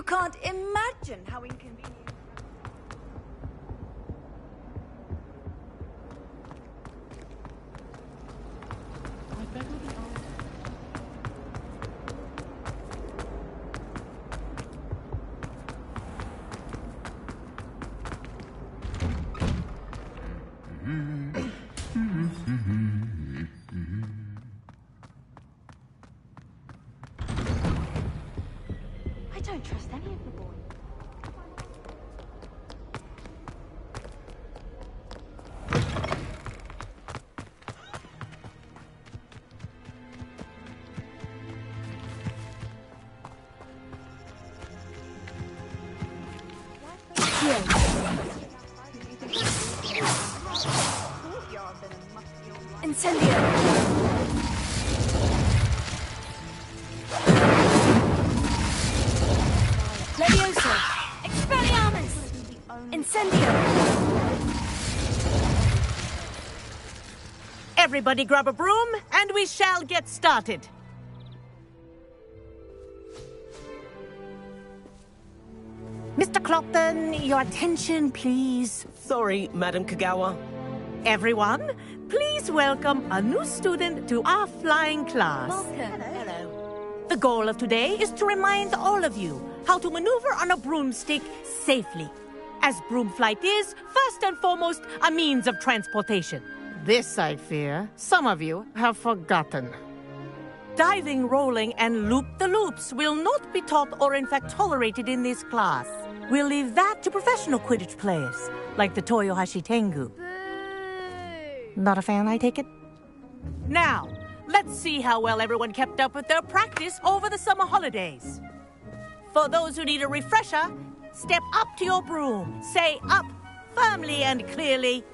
can't imagine how inconvenient. I don't trust any of the boys. Incendio! Levioso! Expelliarmus! Incendio! Everybody grab a broom, and we shall get started. Mr. Clopton, your attention, please. Sorry, Madam Kagawa. Everyone, please welcome a new student to our flying class. Welcome. Hello. The goal of today is to remind all of you how to maneuver on a broomstick safely, as broom flight is, first and foremost, a means of transportation. This, I fear, some of you have forgotten. Diving, rolling, and loop-the-loops will not be taught or in fact tolerated in this class. We'll leave that to professional Quidditch players, like the Toyohashi Tengu. Not a fan, I take it? Now, let's see how well everyone kept up with their practice over the summer holidays. For those who need a refresher, step up to your broom, say up firmly and clearly,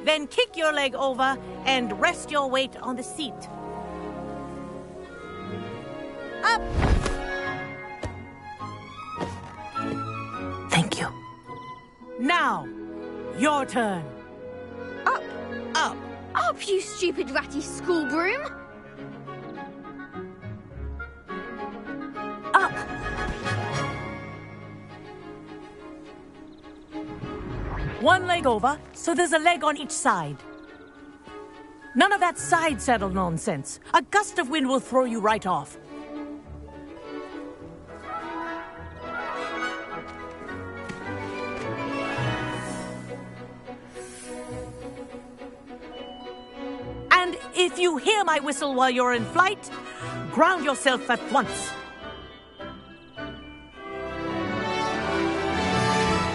then kick your leg over and rest your weight on the seat. Up! Thank you. Now, your turn. Up! Up! Up, you stupid ratty school broom! Up! One leg over, so there's a leg on each side. None of that side saddle nonsense. A gust of wind will throw you right off. And if you hear my whistle while you're in flight, ground yourself at once.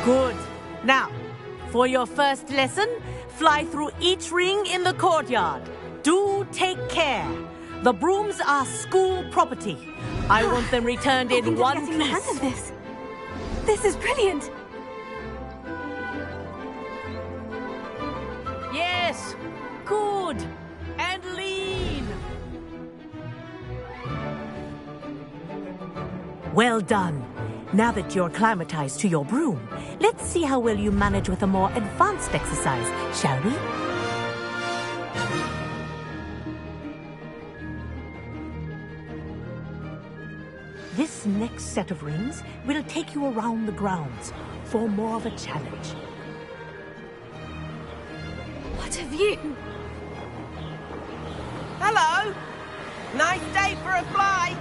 Good. Now, for your first lesson, fly through each ring in the courtyard. Do take care. The brooms are school property. I want them returned in one getting the hang piece. of this. This is brilliant. Yes. Good. And lean. Well done. Now that you're acclimatized to your broom, let's see how well you manage with a more advanced exercise, shall we? This next set of rings will take you around the grounds for more of a challenge. What a view! Hello! Nice day for a flight!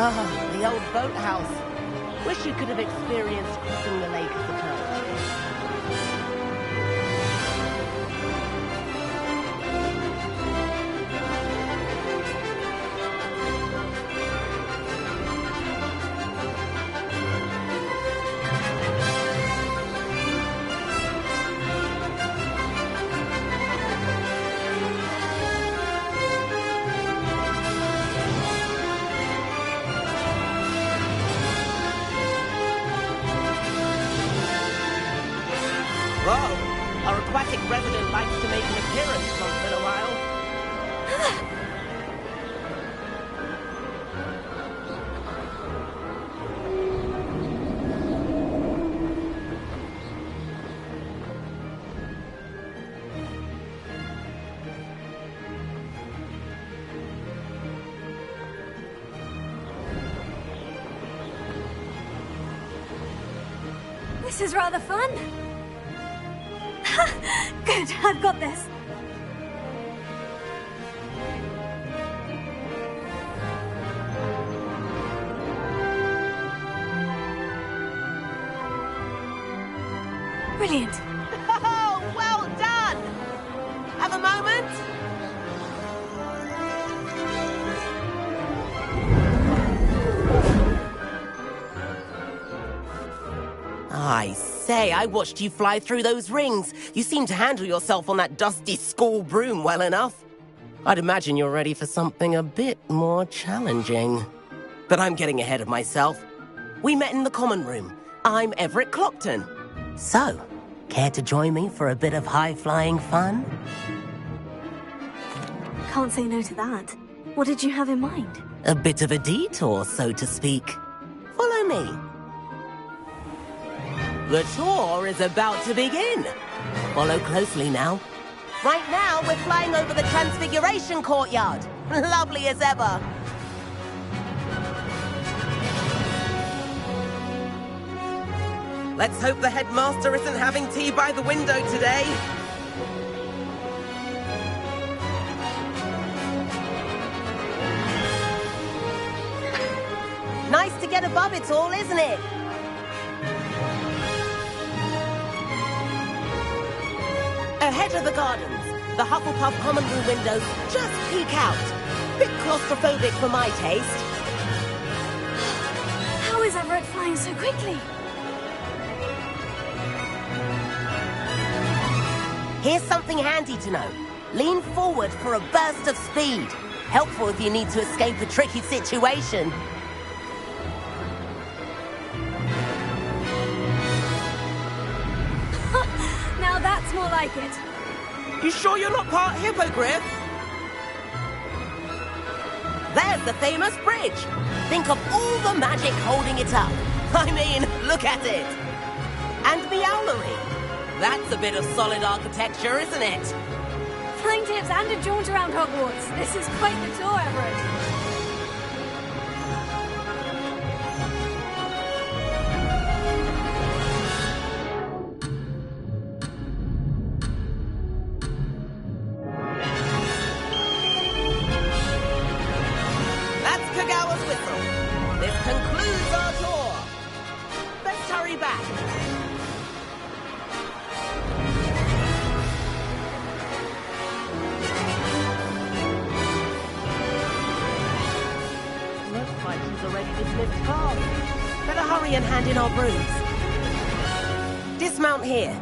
Ah, the old boathouse. Wish you could have experienced crossing the lake as a coach. Whoa! Our aquatic resident likes to make an appearance once in a while. This is rather fun. Good, I've got this. Brilliant. Oh, well done! Have a moment? I say, I watched you fly through those rings. You seem to handle yourself on that dusty school broom well enough. I'd imagine you're ready for something a bit more challenging. But I'm getting ahead of myself. We met in the common room. I'm Everett Clopton. So, care to join me for a bit of high-flying fun? Can't say no to that. What did you have in mind? A bit of a detour, so to speak. Follow me. The tour is about to begin. Follow closely now. Right now, we're flying over the Transfiguration Courtyard. Lovely as ever. Let's hope the headmaster isn't having tea by the window today. Nice to get above it all, isn't it? Ahead of the gardens, the Hufflepuff common room windows just peek out. Bit claustrophobic for my taste. How is Everett flying so quickly? Here's something handy to know. Lean forward for a burst of speed. Helpful if you need to escape a tricky situation. Now that's more like it. You sure you're not part hippogriff? There's the famous bridge. Think of all the magic holding it up. I mean, look at it. And the owlery. That's a bit of solid architecture, isn't it? Flying tips and a jaunt around Hogwarts. This is quite the tour, Everett. That's Kagawa's whistle. This concludes our tour. Let's hurry back. Looks like she's already dismissed class. Better hurry and hand in our brooms. Dismount here.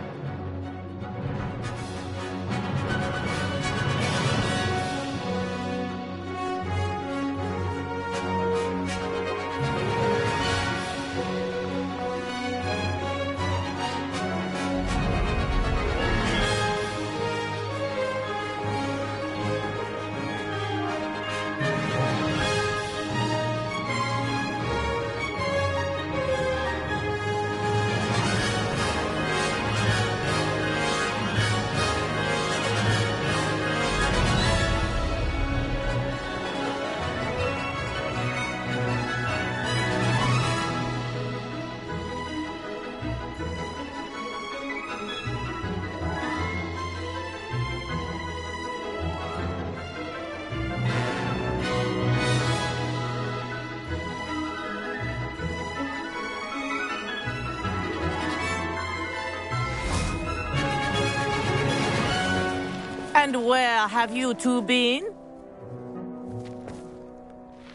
And where have you two been?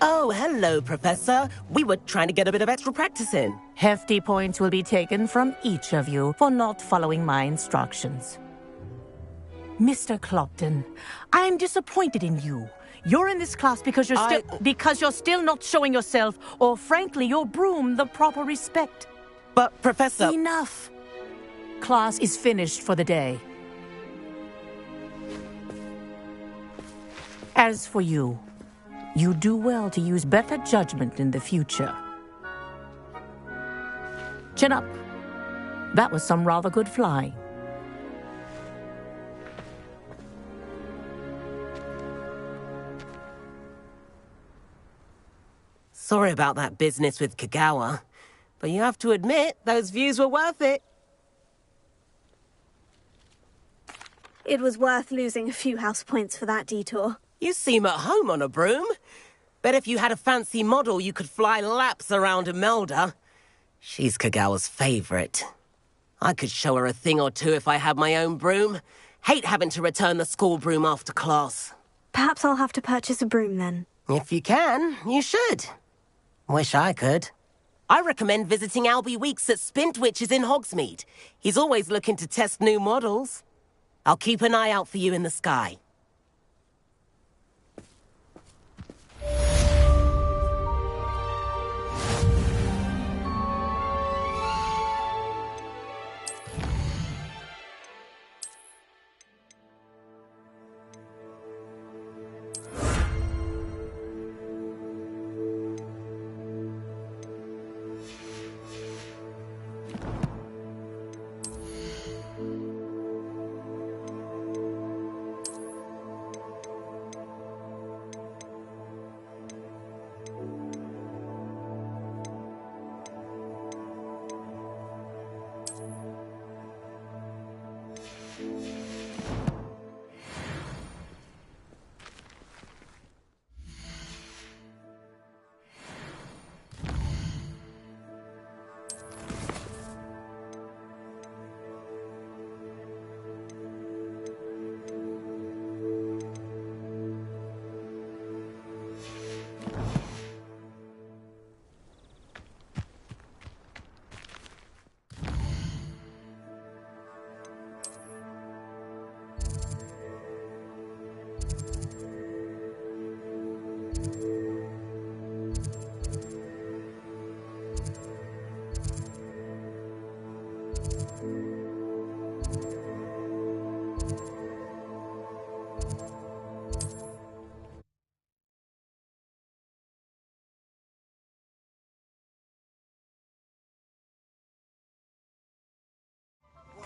Oh, hello, Professor. We were trying to get a bit of extra practice in. Hefty points will be taken from each of you for not following my instructions. Mr. Clopton, I'm disappointed in you. You're in this class because you're still not showing yourself, or frankly, your broom the proper respect. But, Professor... Enough. Class is finished for the day. As for you, you do well to use better judgment in the future. Chin up. That was some rather good flying. Sorry about that business with Kagawa, but you have to admit, those views were worth it. It was worth losing a few house points for that detour. You seem at home on a broom. Bet if you had a fancy model, you could fly laps around Imelda. She's Kagawa's favorite. I could show her a thing or two if I had my own broom. Hate having to return the school broom after class. Perhaps I'll have to purchase a broom then. If you can, you should. Wish I could. I recommend visiting Albie Weeks at Spintwitches in Hogsmeade. He's always looking to test new models. I'll keep an eye out for you in the sky.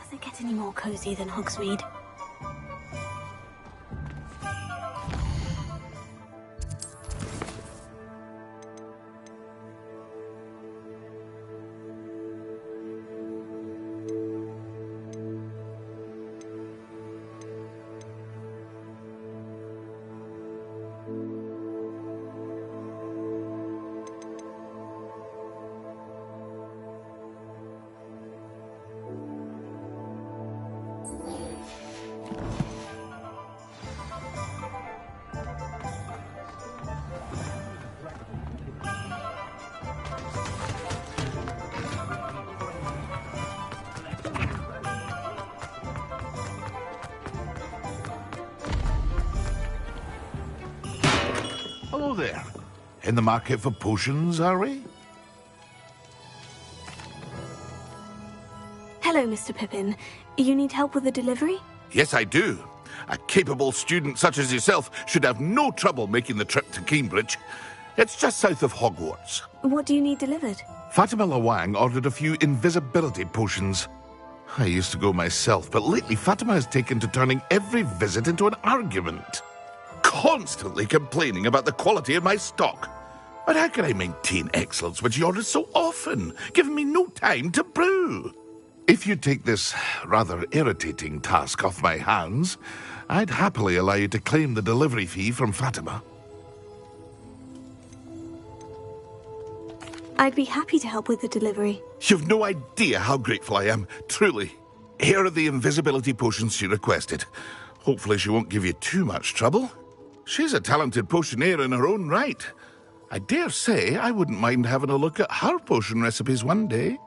Does it get any more cozy than Hogsmeade? Hello there. In the market for potions, are we? Hello, Mr. Pippin. You need help with the delivery? Yes, I do. A capable student such as yourself should have no trouble making the trip to Cambridge. It's just south of Hogwarts. What do you need delivered? Fatima Lawang ordered a few invisibility potions. I used to go myself, but lately Fatima has taken to turning every visit into an argument. Constantly complaining about the quality of my stock. But how can I maintain excellence when she orders so often, giving me no time to brew? If you take this rather irritating task off my hands, I'd happily allow you to claim the delivery fee from Fatima. I'd be happy to help with the delivery. You've no idea how grateful I am, truly. Here are the invisibility potions she requested. Hopefully she won't give you too much trouble. She's a talented potioneer in her own right. I dare say I wouldn't mind having a look at her potion recipes one day.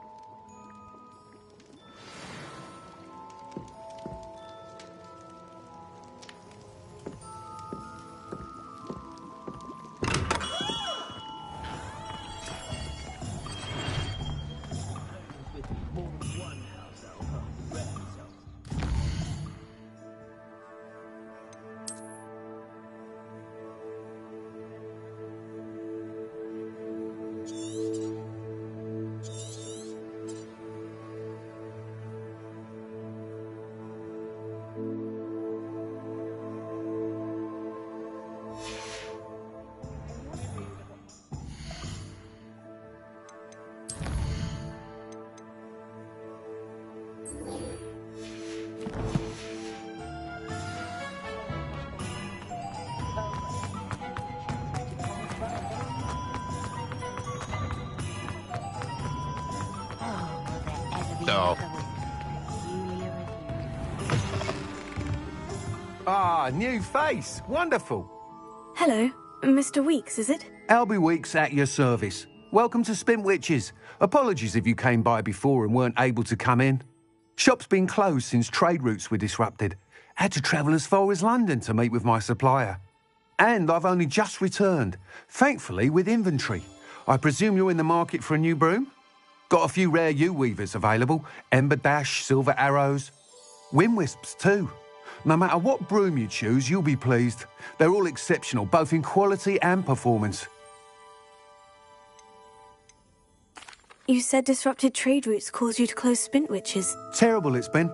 window. Ah, new face. Wonderful. Hello, Mr. Weeks, is it? Albie Weeks at your service. Welcome to Spintwitches. Apologies if you came by before and weren't able to come in. Shop's been closed since trade routes were disrupted. Had to travel as far as London to meet with my supplier. And I've only just returned, thankfully with inventory. I presume you're in the market for a new broom? Got a few rare U-weavers available. Ember Dash, Silver Arrows. Wind Wisps too. No matter what broom you choose, you'll be pleased. They're all exceptional, both in quality and performance. You said disrupted trade routes caused you to close Spintwitches. Terrible it's been.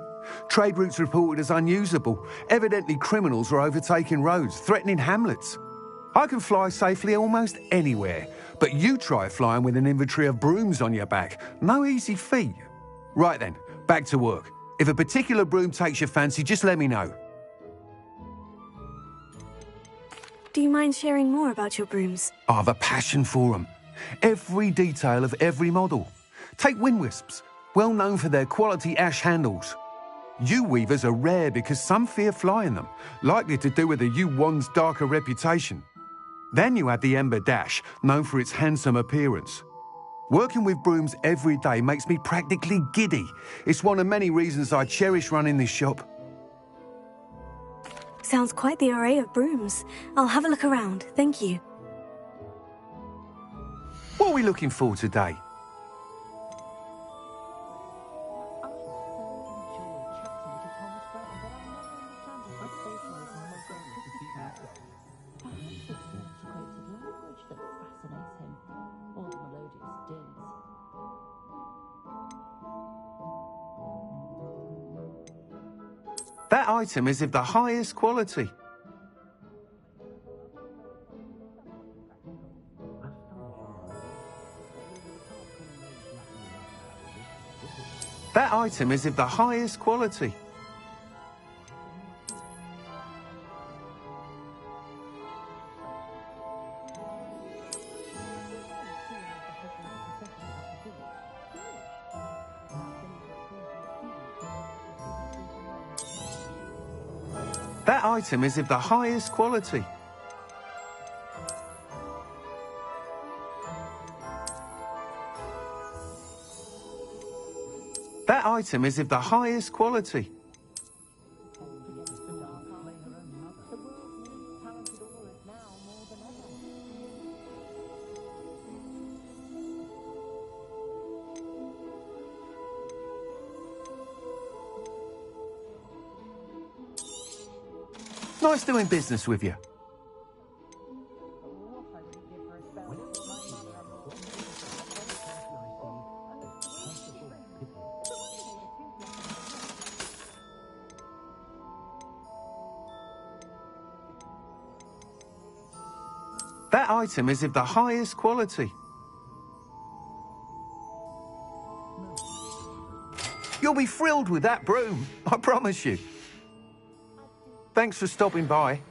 Trade routes reported as unusable. Evidently criminals were overtaking roads, threatening hamlets. I can fly safely almost anywhere, but you try flying with an inventory of brooms on your back. No easy feat. Right then, back to work. If a particular broom takes your fancy, just let me know. Do you mind sharing more about your brooms? I have a passion for them. Every detail of every model. Take Wind Wisps, well known for their quality ash handles. U-weavers are rare because some fear flying them, likely to do with the U-wand's darker reputation. Then you have the Ember Dash, known for its handsome appearance. Working with brooms every day makes me practically giddy. It's one of many reasons I cherish running this shop. Sounds quite the array of brooms. I'll have a look around, thank you. What are we looking for today? That item is of the highest quality. That item is of the highest quality. That item is of the highest quality. That item is of the highest quality. Nice doing business with you. That item is of the highest quality. You'll be thrilled with that broom, I promise you. Thanks for stopping by.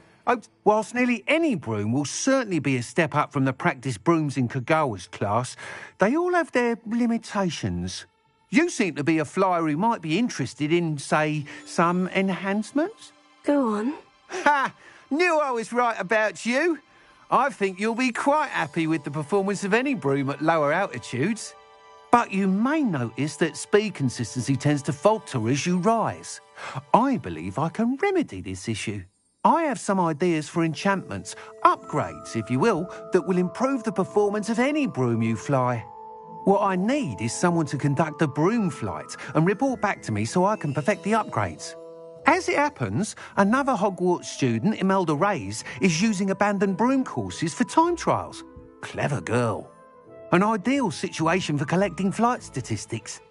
Whilst nearly any broom will certainly be a step up from the practice brooms in Kagawa's class, they all have their limitations. You seem to be a flyer who might be interested in, say, some enhancements? Go on. Ha! Knew I was right about you. I think you'll be quite happy with the performance of any broom at lower altitudes. But you may notice that speed consistency tends to falter as you rise. I believe I can remedy this issue. I have some ideas for enchantments, upgrades, if you will, that will improve the performance of any broom you fly. What I need is someone to conduct a broom flight and report back to me so I can perfect the upgrades. As it happens, another Hogwarts student, Imelda Reyes, is using abandoned broom courses for time trials. Clever girl. An ideal situation for collecting flight statistics.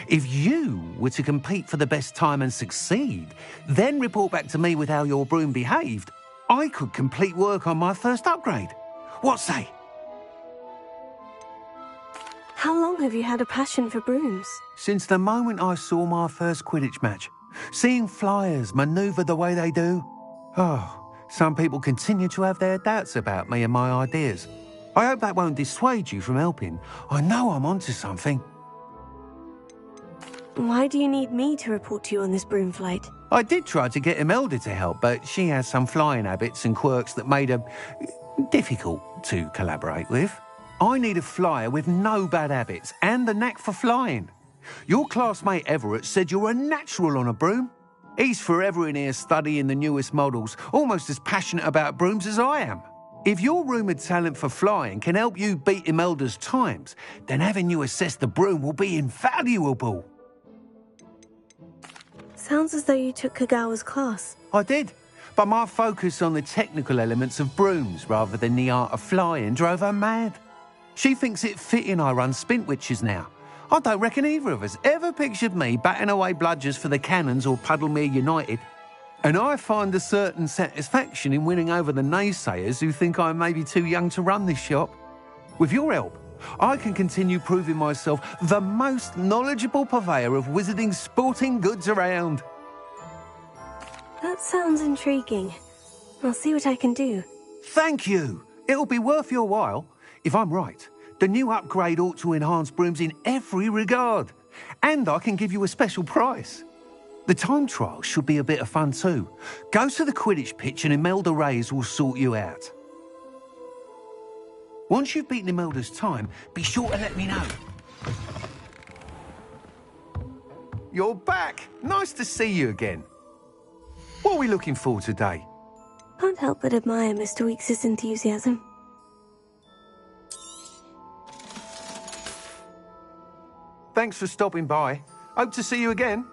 If you were to compete for the best time and succeed, then report back to me with how your broom behaved, I could complete work on my first upgrade. What say? How long have you had a passion for brooms? Since the moment I saw my first Quidditch match. Seeing flyers manoeuvre the way they do. Oh, some people continue to have their doubts about me and my ideas. I hope that won't dissuade you from helping. I know I'm onto something. Why do you need me to report to you on this broom flight? I did try to get Imelda to help, but she has some flying habits and quirks that made her difficult to collaborate with. I need a flyer with no bad habits and the knack for flying. Your classmate Everett said you're a natural on a broom. He's forever in here studying the newest models, almost as passionate about brooms as I am. If your rumoured talent for flying can help you beat Imelda's times, then having you assess the broom will be invaluable. Sounds as though you took Kagawa's class. I did, but my focus on the technical elements of brooms rather than the art of flying drove her mad. She thinks it fitting I run Spintwitches now. I don't reckon either of us ever pictured me batting away bludgers for the Cannons or Puddlemere United. And I find a certain satisfaction in winning over the naysayers who think I may be too young to run this shop. With your help, I can continue proving myself the most knowledgeable purveyor of wizarding sporting goods around. That sounds intriguing. I'll see what I can do. Thank you. It'll be worth your while. If I'm right, the new upgrade ought to enhance brooms in every regard. And I can give you a special price. The time trial should be a bit of fun too. Go to the Quidditch pitch and Imelda Reyes will sort you out. Once you've beaten Imelda's time, be sure to let me know. You're back. Nice to see you again. What are we looking for today? Can't help but admire Mr. Weekes' enthusiasm. Thanks for stopping by. Hope to see you again.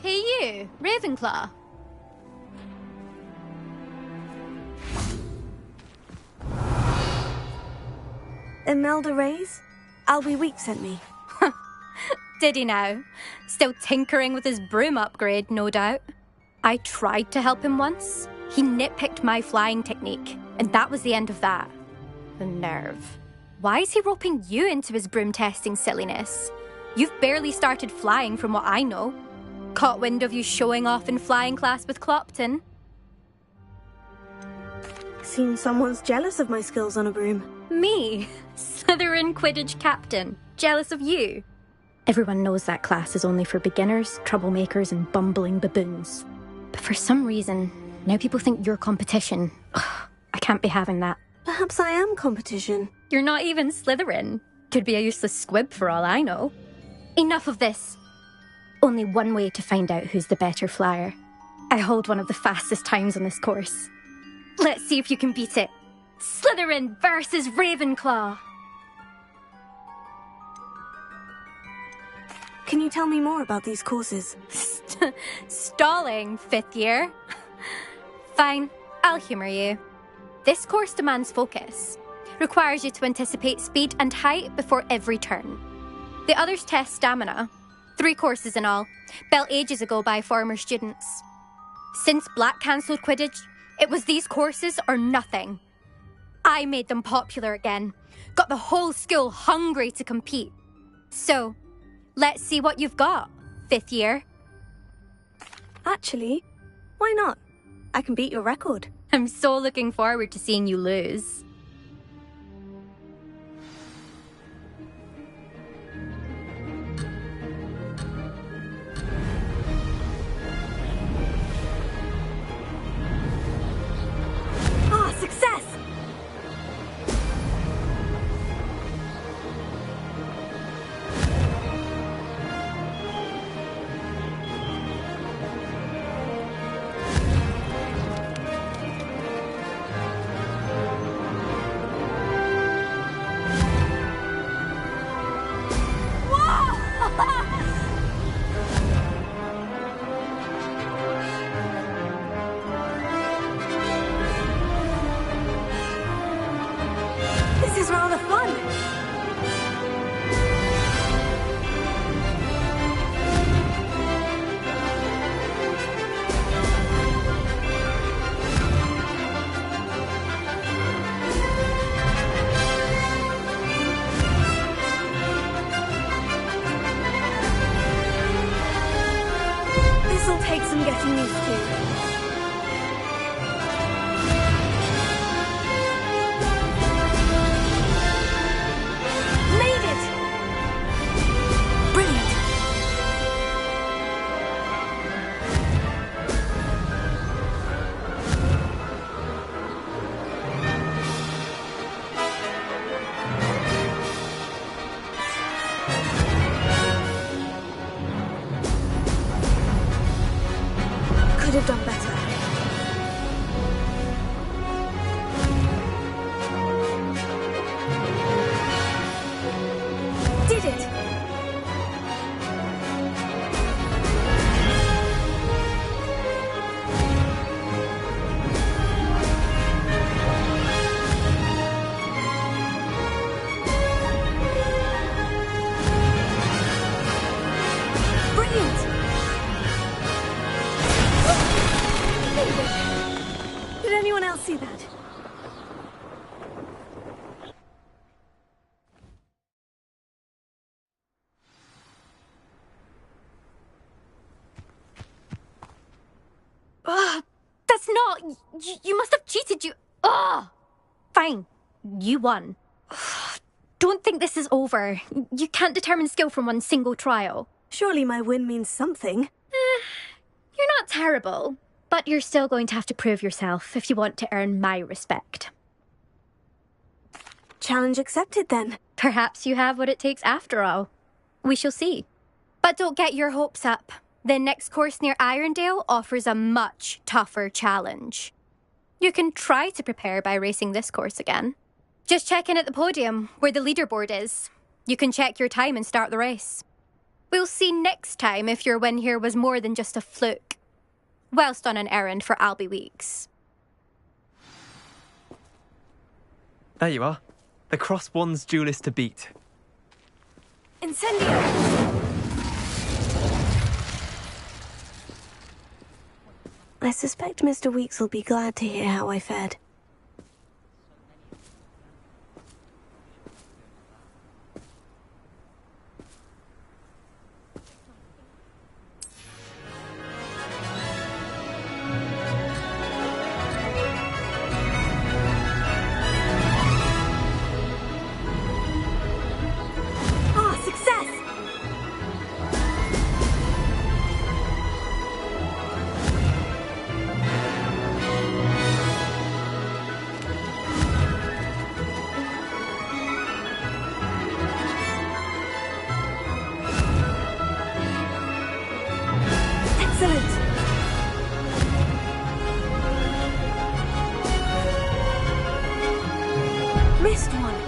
Hey you, Ravenclaw. Imelda Reyes? Albie Week sent me. Did he now? Still tinkering with his broom upgrade, no doubt. I tried to help him once. He nitpicked my flying technique, and that was the end of that. The nerve. Why is he roping you into his broom testing silliness? You've barely started flying from what I know. Caught wind of you showing off in flying class with Clopton. Seems someone's jealous of my skills on a broom. Me? Slytherin Quidditch captain. Jealous of you? Everyone knows that class is only for beginners, troublemakers, and bumbling baboons. But for some reason, now people think you're competition. Ugh, I can't be having that. Perhaps I am competition. You're not even Slytherin. Could be a useless squib for all I know. Enough of this. Only one way to find out who's the better flyer. I hold one of the fastest times on this course. Let's see if you can beat it. Slytherin versus Ravenclaw. Can you tell me more about these courses? Stalling, 5th year? Fine, I'll humour you. This course demands focus. Requires you to anticipate speed and height before every turn. The others test stamina. 3 courses in all, built ages ago by former students. Since Black cancelled Quidditch, it was these courses or nothing. I made them popular again. Got the whole school hungry to compete. So, let's see what you've got, 5th year. Actually, why not? I can beat your record. I'm so looking forward to seeing you lose. Ah, success! This is rather fun. This'll take some getting used to. Made it! Brilliant. Could have done better. Did it! Brilliant! Did anyone else see that? That's not... You must have cheated, you... Ugh! Fine. You won. Don't think this is over. You can't determine skill from one single trial. Surely my win means something. You're not terrible, but you're still going to have to prove yourself if you want to earn my respect. Challenge accepted then. Perhaps you have what it takes after all. We shall see. But don't get your hopes up. The next course near Irondale offers a much tougher challenge. You can try to prepare by racing this course again. Just check in at the podium, where the leaderboard is. You can check your time and start the race. We'll see next time if your win here was more than just a fluke. Whilst on an errand for Albie Weeks. There you are. The Cross Wands duelist to beat. Incendio! I suspect Mr. Weeks will be glad to hear how I fared. Ah, success! Excellent! Missed one.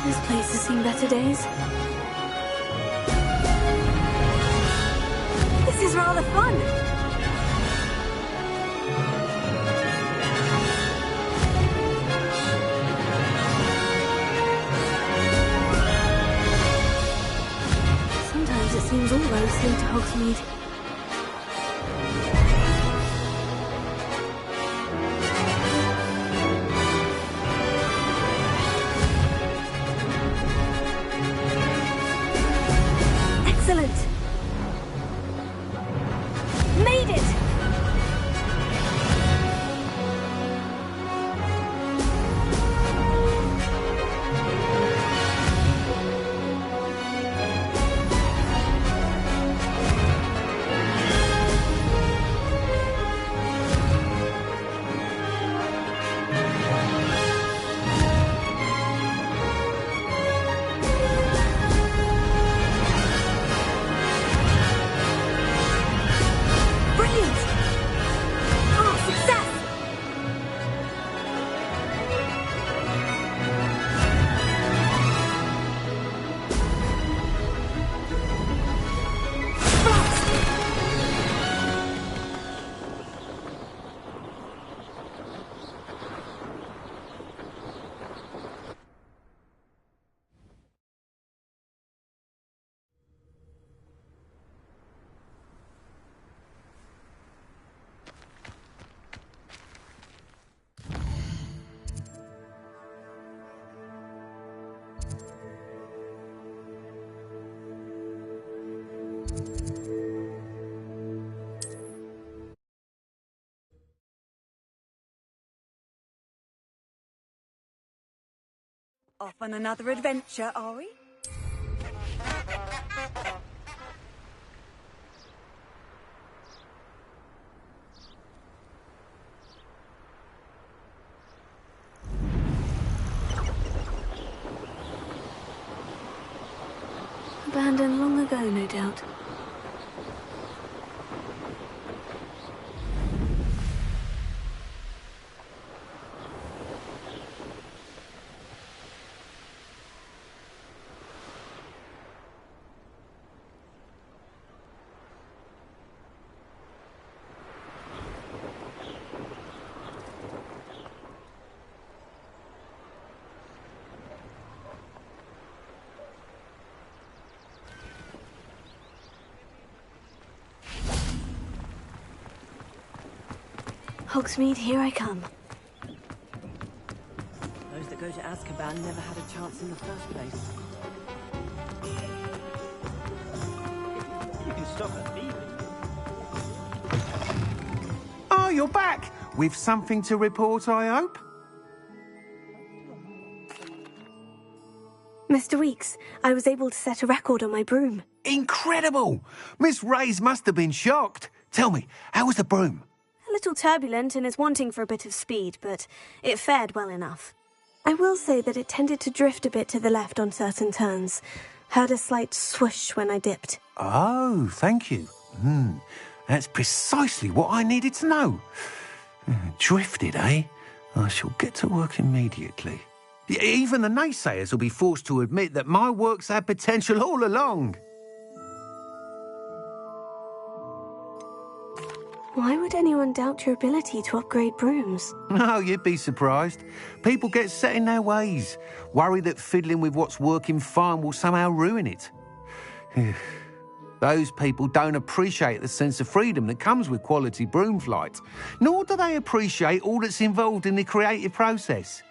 This place has seen better days. This is rather fun. Sometimes it seems all roads lead to Hogsmeade. Off on another adventure, are we? Abandoned long ago, no doubt. Hogsmeade, here I come. Those that go to Azkaban never had a chance in the first place. You can stop at me. Oh, you're back! With something to report, I hope? Mr. Weeks, I was able to set a record on my broom. Incredible! Miss Reyes must have been shocked. Tell me, how was the broom? A little turbulent and is wanting for a bit of speed, but it fared well enough. I will say that it tended to drift a bit to the left on certain turns. Heard a slight swoosh when I dipped. Oh, thank you. That's precisely what I needed to know. Drifted, eh? I shall get to work immediately. Even the naysayers will be forced to admit that my work's had potential all along. Why would anyone doubt your ability to upgrade brooms? No, you'd be surprised. People get set in their ways, worry that fiddling with what's working fine will somehow ruin it. Those people don't appreciate the sense of freedom that comes with quality broom flight, nor do they appreciate all that's involved in the creative process.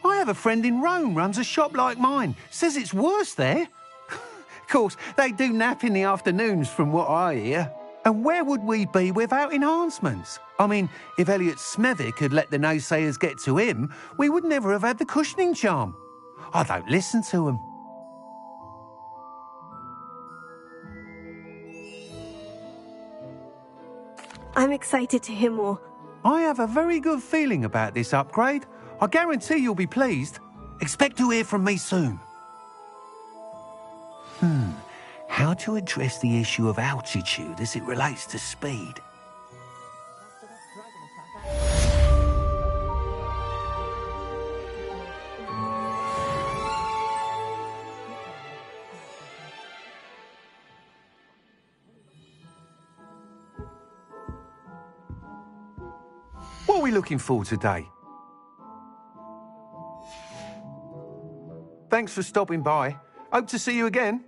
I have a friend in Rome runs a shop like mine, says it's worse there. Of course, they do nap in the afternoons from what I hear. And where would we be without enhancements? I mean, if Elliot Smethwick had let the naysayers get to him, we would never have had the cushioning charm. I don't listen to them. I'm excited to hear more. I have a very good feeling about this upgrade. I guarantee you'll be pleased. Expect to hear from me soon. How to address the issue of altitude as it relates to speed? What are we looking for today? Thanks for stopping by. Hope to see you again.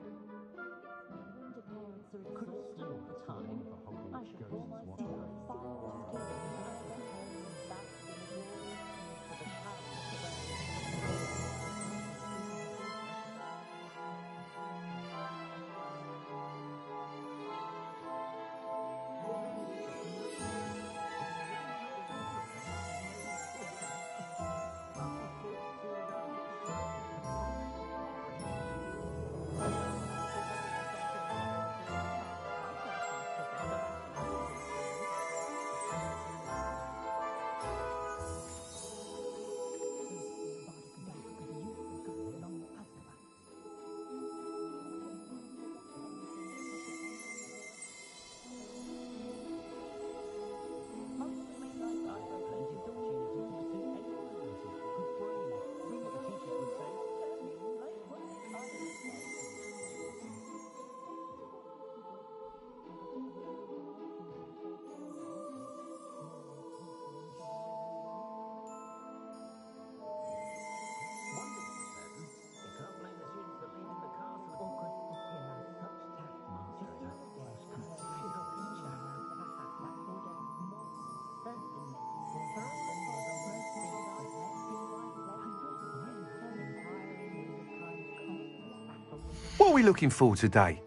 What are we looking for today?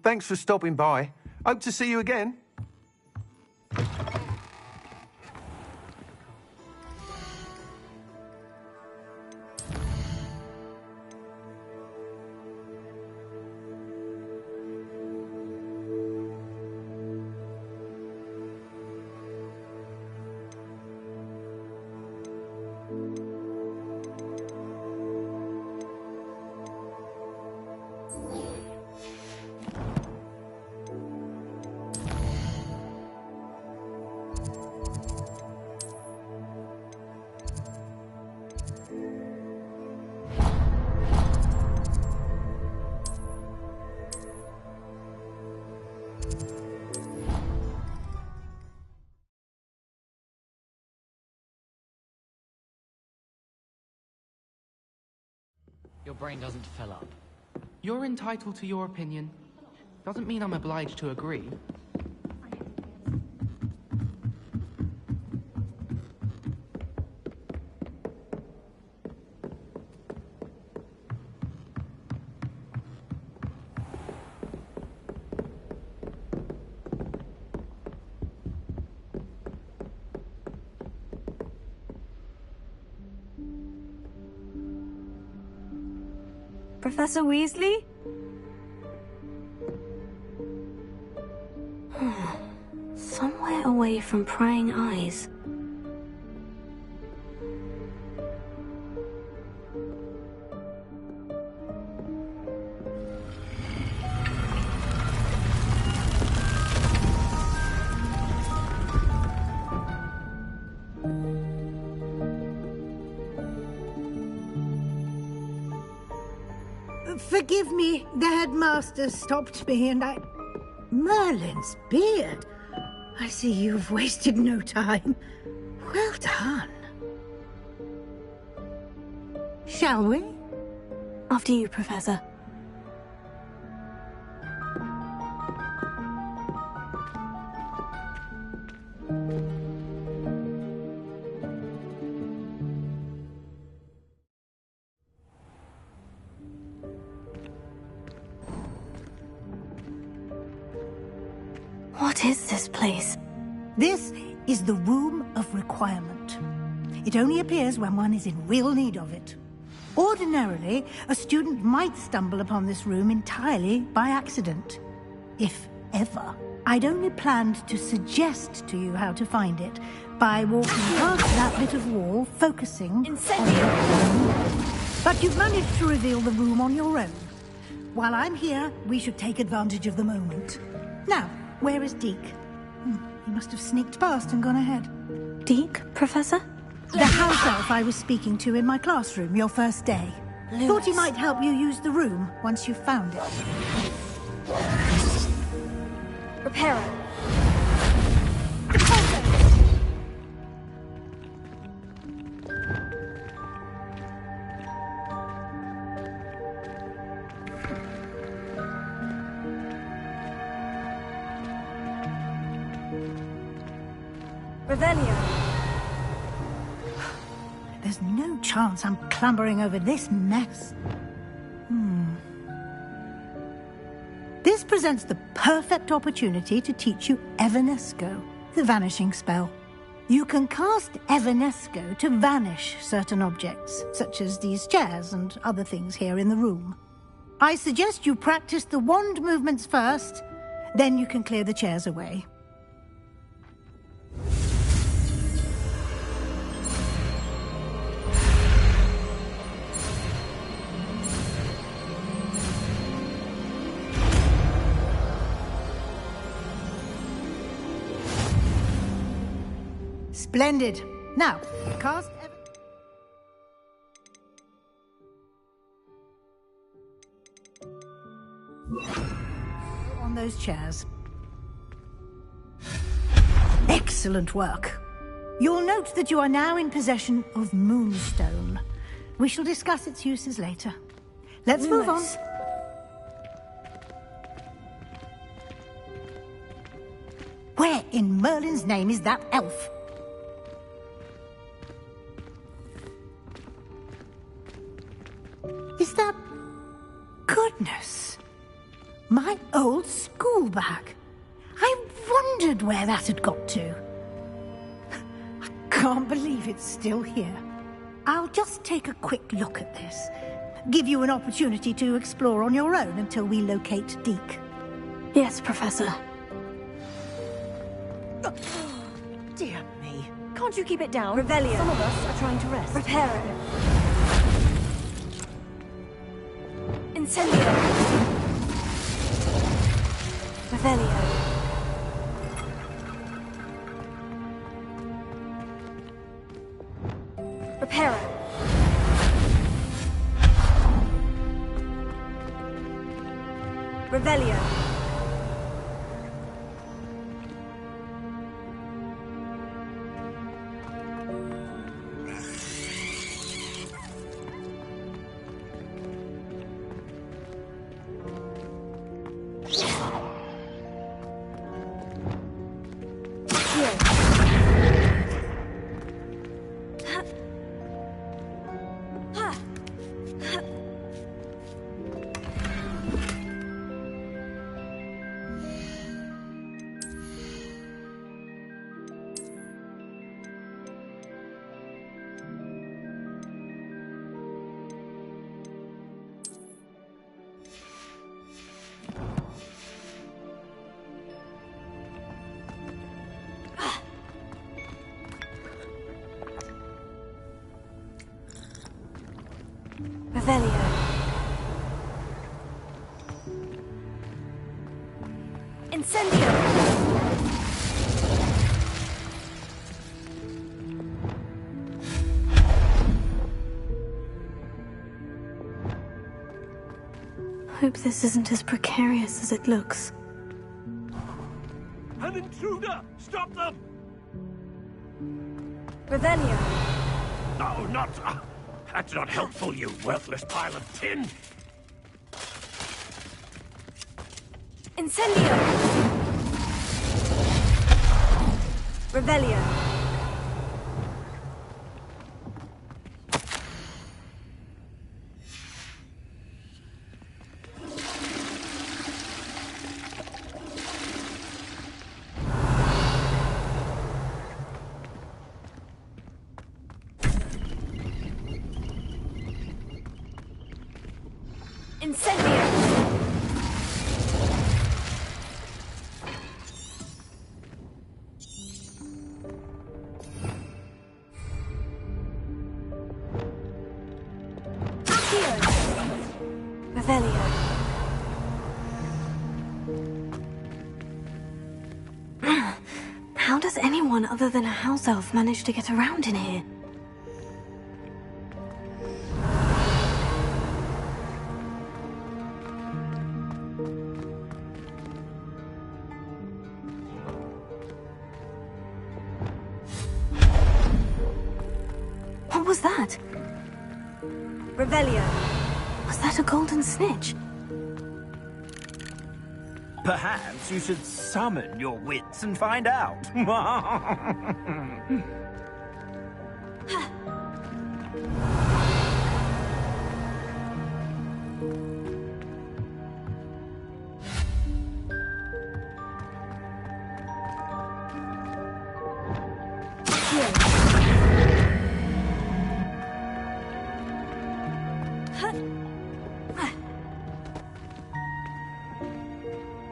Thanks for stopping by. Hope to see you again. Your brain doesn't fill up. You're entitled to your opinion. Doesn't mean I'm obliged to agree. Professor Weasley? Somewhere away from prying eyes. Forgive me, the headmaster stopped me and I... Merlin's beard. I see you've wasted no time. Well done. Shall we? After you, Professor. What is this place? This is the Room of Requirement. It only appears when one is in real need of it. Ordinarily, a student might stumble upon this room entirely by accident. If ever. I'd only planned to suggest to you how to find it by walking past that bit of wall, focusing on the room. But you've managed to reveal the room on your own. While I'm here, we should take advantage of the moment. Now, where is Deke? He must have sneaked past and gone ahead. Deke, Professor? The house elf I was speaking to in my classroom your first day. Lewis. Thought he might help you use the room once you've found it. Reparo. Revelio. There's no chance I'm clambering over this mess. This presents the perfect opportunity to teach you Evanesco, the vanishing spell. You can cast Evanesco to vanish certain objects, such as these chairs and other things here in the room. I suggest you practice the wand movements first, then you can clear the chairs away. Splendid. Now, cast... on those chairs. Excellent work. You'll note that you are now in possession of Moonstone. We shall discuss its uses later. Let's move on. Where in Merlin's name is that elf? Is that... Goodness! My old school bag. I wondered where that had got to. I can't believe it's still here. I'll just take a quick look at this. Give you an opportunity to explore on your own until we locate Deke. Yes, Professor. Dear me. Can't you keep it down? Revelio. Some of us are trying to rest. Reparo. Incendio. Revelio. Reparo. Revelio. Revelio. Incendio. Hope this isn't as precarious as it looks. An intruder! Stop them! Revelio. No, not... that's not helpful, you worthless pile of tin! Incendio. Revelio. Incendio. Revelio. How does anyone other than a house elf manage to get around in here? What was that? Revelio. Was that a golden snitch? Perhaps you should summon your wits and find out.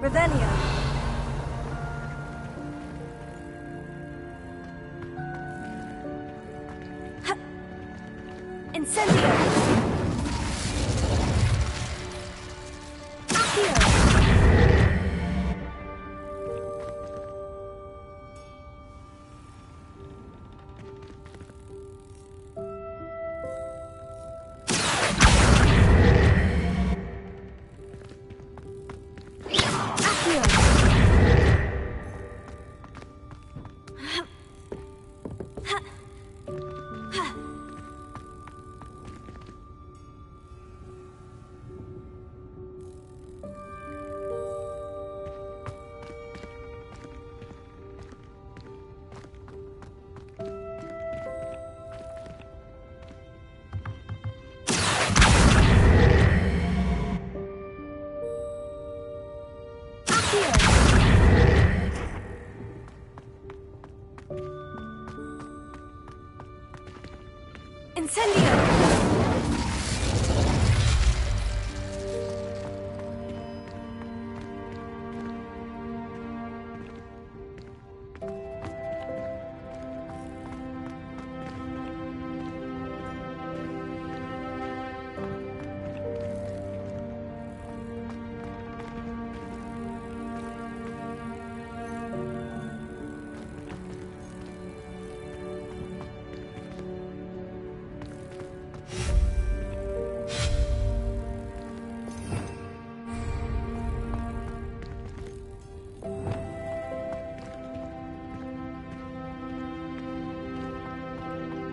Revelio. Incendio. Incendio!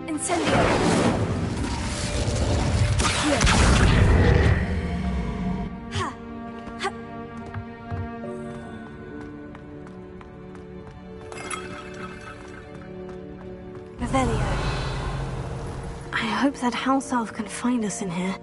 Incendio! Here. Ha! Ha! Revelio. I hope that house elf can find us in here.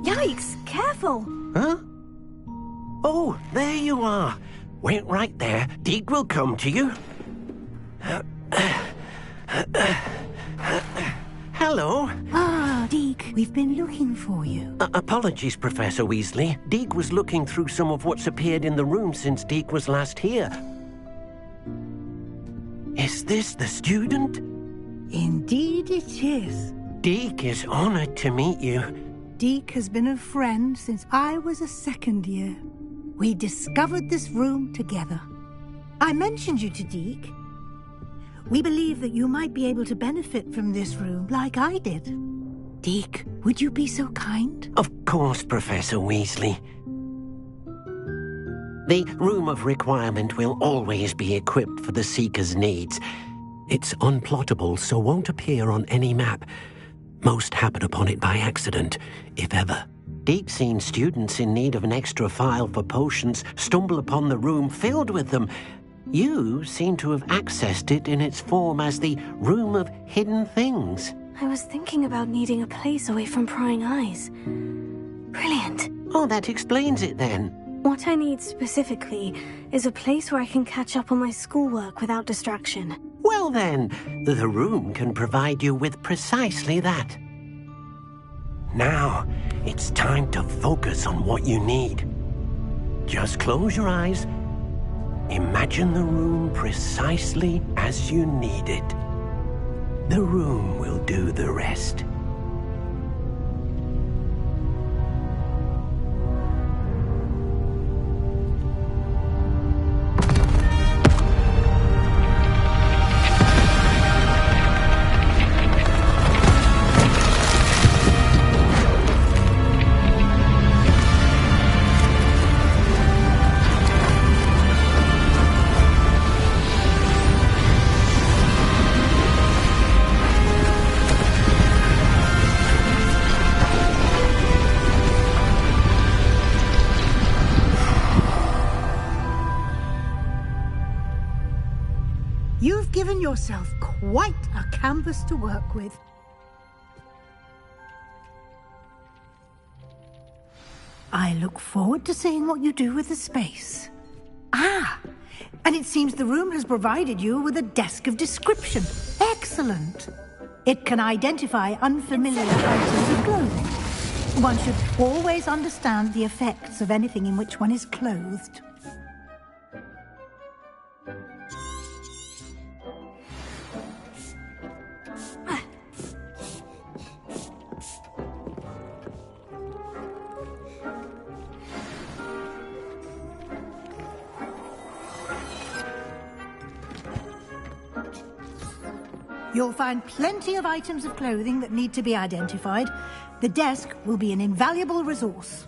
Yikes! Careful! Huh? Oh, there you are. Wait right there. Deed will come to you. Hello. Ah, Deke, we've been looking for you. Apologies, Professor Weasley. Deke was looking through some of what's appeared in the room since Deke was last here. Is this the student? Indeed it is. Deke is honored to meet you. Deke has been a friend since I was a second year. We discovered this room together. I mentioned you to Deke. We believe that you might be able to benefit from this room like I did. Deke, would you be so kind? Of course, Professor Weasley. The Room of Requirement will always be equipped for the Seeker's needs. It's unplottable, so won't appear on any map. Most happen upon it by accident, if ever. Deke's seen students in need of an extra file for potions stumble upon the room filled with them. You seem to have accessed it in its form as the Room of Hidden Things. I was thinking about needing a place away from prying eyes. Brilliant. Oh, that explains it then. What I need specifically is a place where I can catch up on my schoolwork without distraction. Well then, the room can provide you with precisely that. Now, it's time to focus on what you need. Just close your eyes. Imagine the room precisely as you need it. The room will do the rest. You've given yourself quite a canvas to work with. I look forward to seeing what you do with the space. Ah, and it seems the room has provided you with a desk of description. Excellent. It can identify unfamiliar items of clothing. One should always understand the effects of anything in which one is clothed. You'll find plenty of items of clothing that need to be identified. The desk will be an invaluable resource.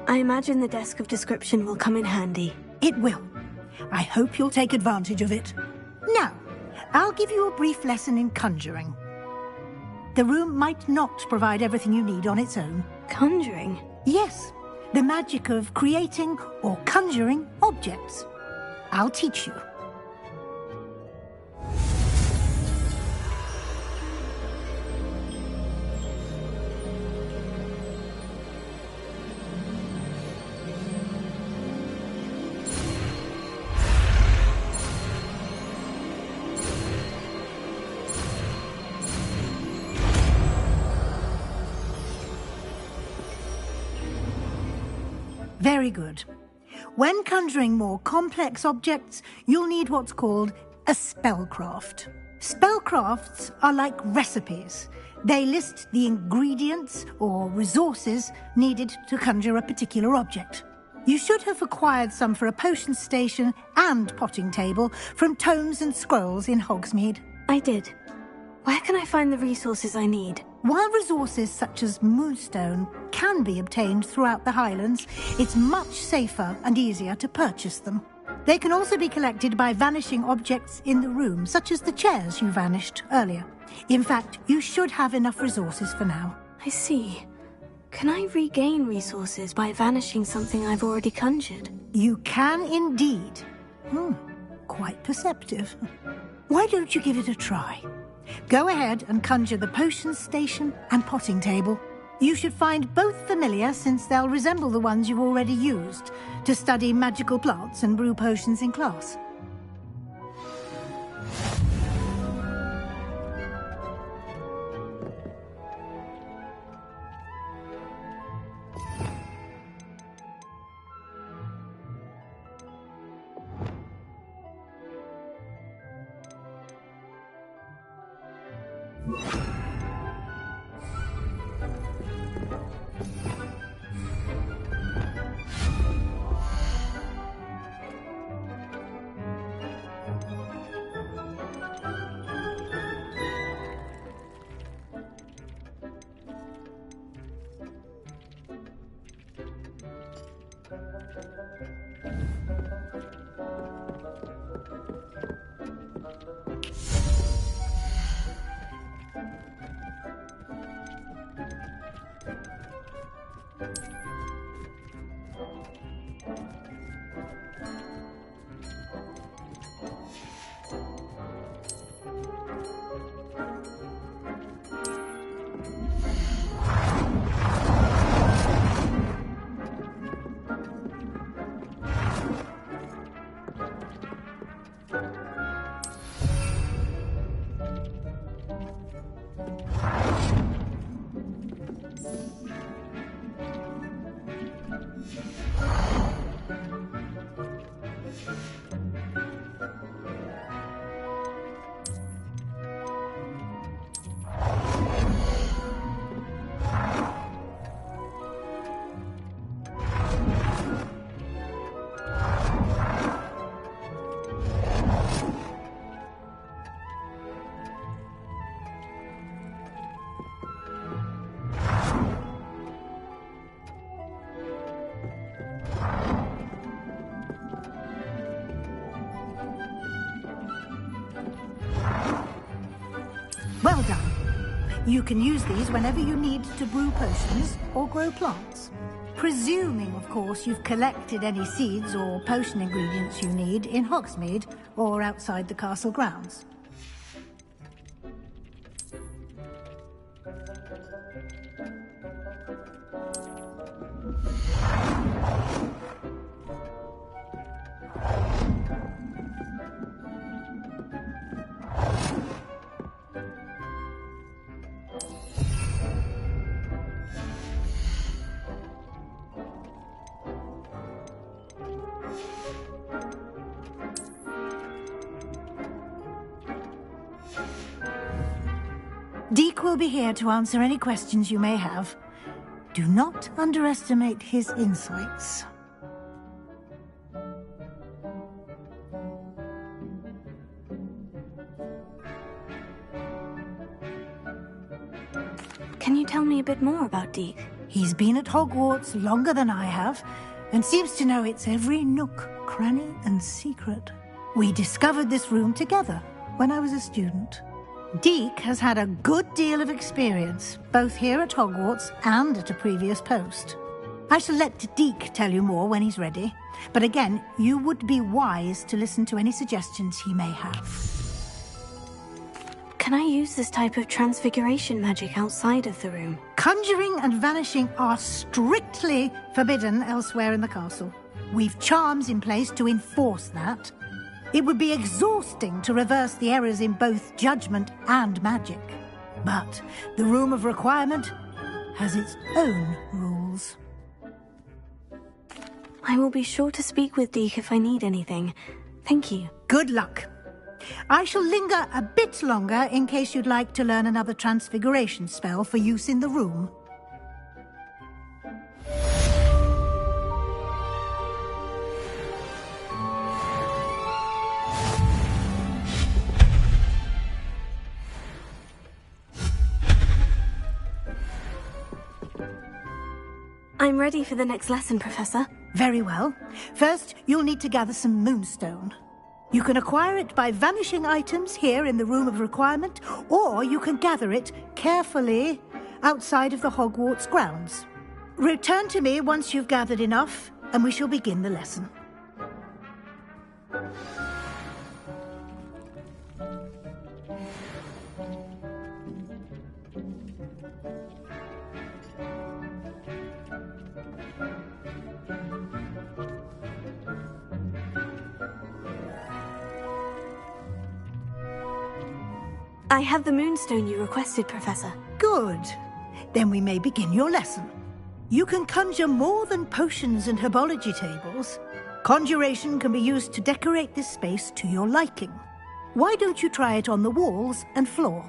I imagine the desk of description will come in handy. It will. I hope you'll take advantage of it. Now, I'll give you a brief lesson in conjuring. The room might not provide everything you need on its own. Conjuring? Yes, the magic of creating or conjuring objects. I'll teach you. Very good. When conjuring more complex objects, you'll need what's called a spellcraft. Spellcrafts are like recipes. They list the ingredients or resources needed to conjure a particular object. You should have acquired some for a potion station and potting table from tomes and scrolls in Hogsmeade. I did. Where can I find the resources I need? While resources such as moonstone can be obtained throughout the Highlands, it's much safer and easier to purchase them. They can also be collected by vanishing objects in the room, such as the chairs you vanished earlier. In fact, you should have enough resources for now. I see. Can I regain resources by vanishing something I've already conjured? You can indeed. Quite perceptive. Why don't you give it a try? Go ahead and conjure the potions station and potting table. You should find both familiar, since they'll resemble the ones you've already used to study magical plants and brew potions in class. Well done. You can use these whenever you need to brew potions or grow plants. Presuming, of course, you've collected any seeds or potion ingredients you need in Hogsmeade or outside the castle grounds. Deke will be here to answer any questions you may have. Do not underestimate his insights. Can you tell me a bit more about Deke? He's been at Hogwarts longer than I have, and seems to know its every nook, cranny, and secret. We discovered this room together when I was a student. Deke has had a good deal of experience, both here at Hogwarts and at a previous post. I shall let Deke tell you more when he's ready, but again, you would be wise to listen to any suggestions he may have. Can I use this type of transfiguration magic outside of the room? Conjuring and vanishing are strictly forbidden elsewhere in the castle. We've charms in place to enforce that. It would be exhausting to reverse the errors in both judgment and magic. But the Room of Requirement has its own rules. I will be sure to speak with Deke if I need anything. Thank you. Good luck. I shall linger a bit longer in case you'd like to learn another transfiguration spell for use in the room. I'm ready for the next lesson, Professor. Very well. First, you'll need to gather some moonstone. You can acquire it by vanishing items here in the Room of Requirement, or you can gather it carefully outside of the Hogwarts grounds. Return to me once you've gathered enough, and we shall begin the lesson. I have the moonstone you requested, Professor. Good. Then we may begin your lesson. You can conjure more than potions and herbology tables. Conjuration can be used to decorate this space to your liking. Why don't you try it on the walls and floor?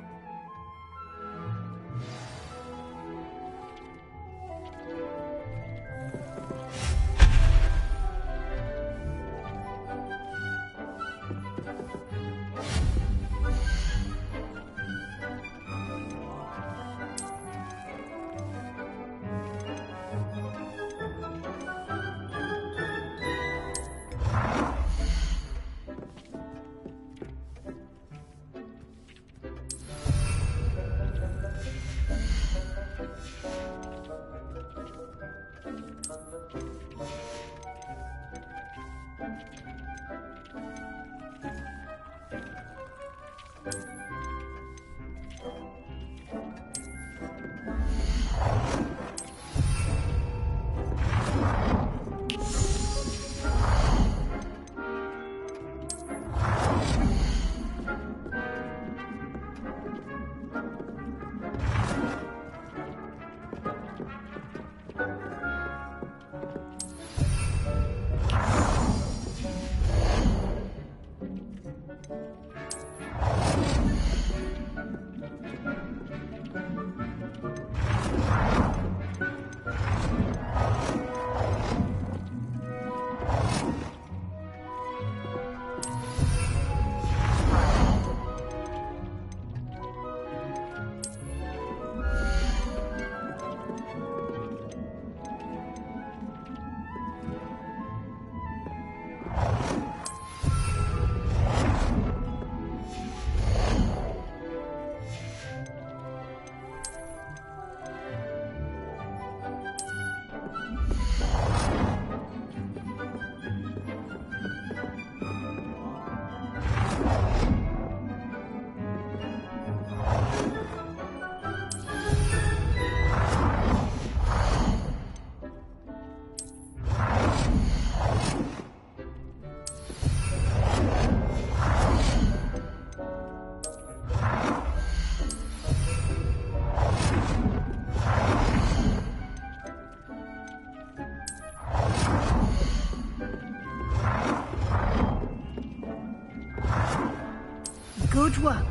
Good work.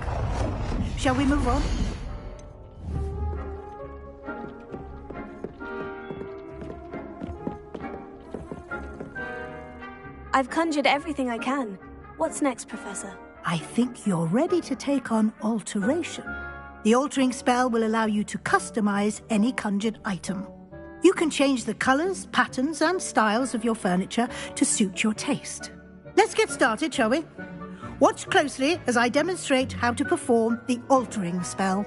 Shall we move on? I've conjured everything I can. What's next, Professor? I think you're ready to take on alteration. The altering spell will allow you to customize any conjured item. You can change the colors, patterns, and styles of your furniture to suit your taste. Let's get started, shall we? Watch closely as I demonstrate how to perform the altering spell.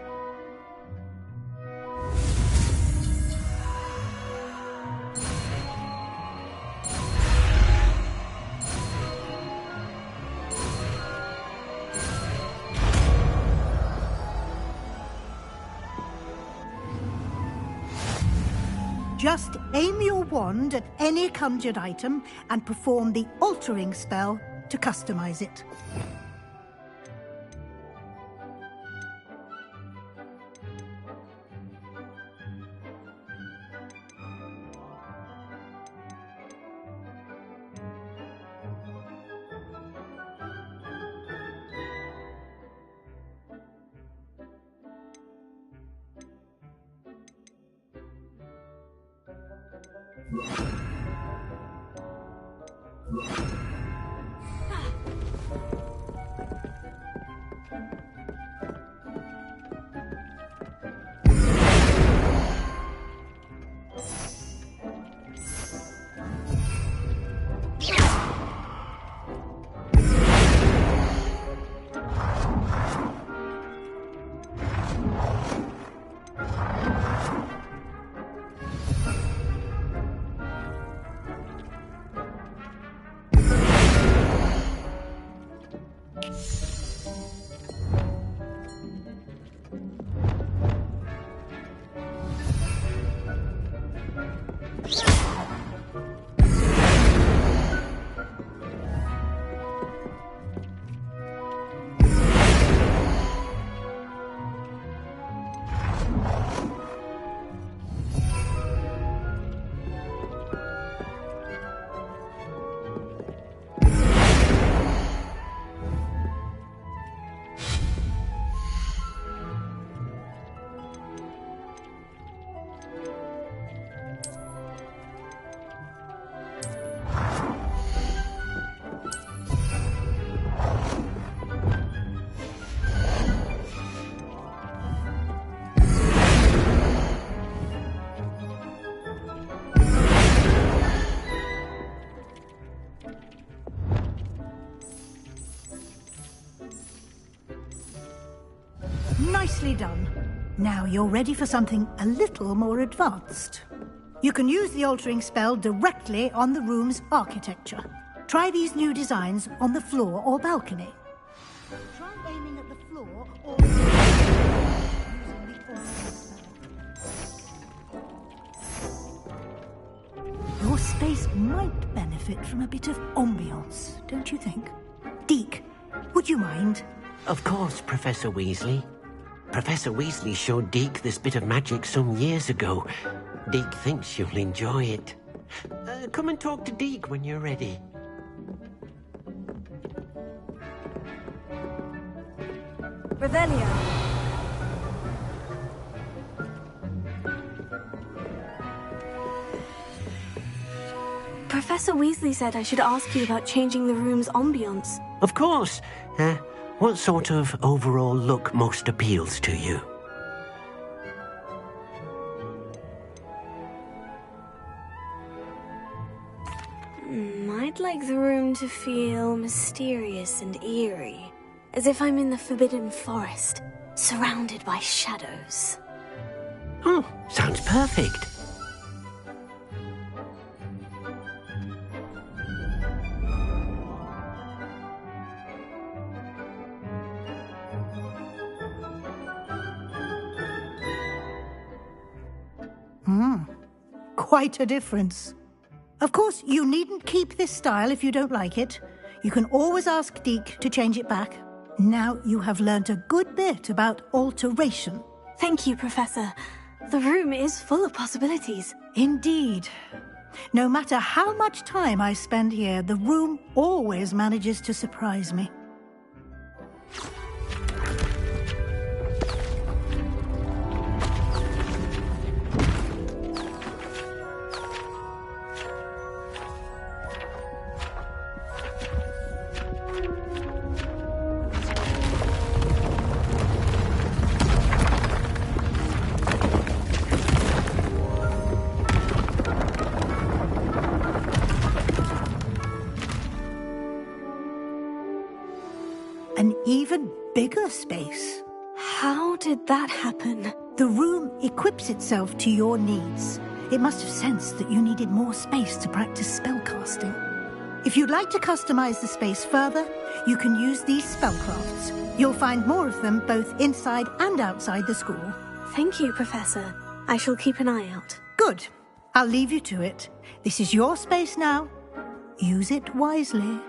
Just aim your wand at any conjured item and perform the altering spell to customize it. Nicely done. Now you're ready for something a little more advanced. You can use the altering spell directly on the room's architecture. Try these new designs on the floor or balcony. Try aiming at the floor or using the altering spell. Your space might benefit from a bit of ambiance, don't you think? Deke, would you mind? Of course, Professor Weasley. Professor Weasley showed Deke this bit of magic some years ago. Deke thinks you'll enjoy it. Come and talk to Deke when you're ready. Revelio. Professor Weasley said I should ask you about changing the room's ambiance. Of course. What sort of overall look most appeals to you? I'd like the room to feel mysterious and eerie, as if I'm in the Forbidden Forest, surrounded by shadows. Oh, sounds perfect. Quite a difference. Of course, you needn't keep this style if you don't like it. You can always ask Deke to change it back. Now you have learnt a good bit about alteration. Thank you, Professor. The room is full of possibilities. Indeed. No matter how much time I spend here, the room always manages to surprise me. An even bigger space. How did that happen? The room equips itself to your needs. It must have sensed that you needed more space to practice spellcasting. If you'd like to customize the space further, you can use these spellcrafts. You'll find more of them both inside and outside the school. Thank you, Professor. I shall keep an eye out. Good. I'll leave you to it. This is your space now. Use it wisely.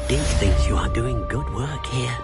Deke thinks you are doing good work here.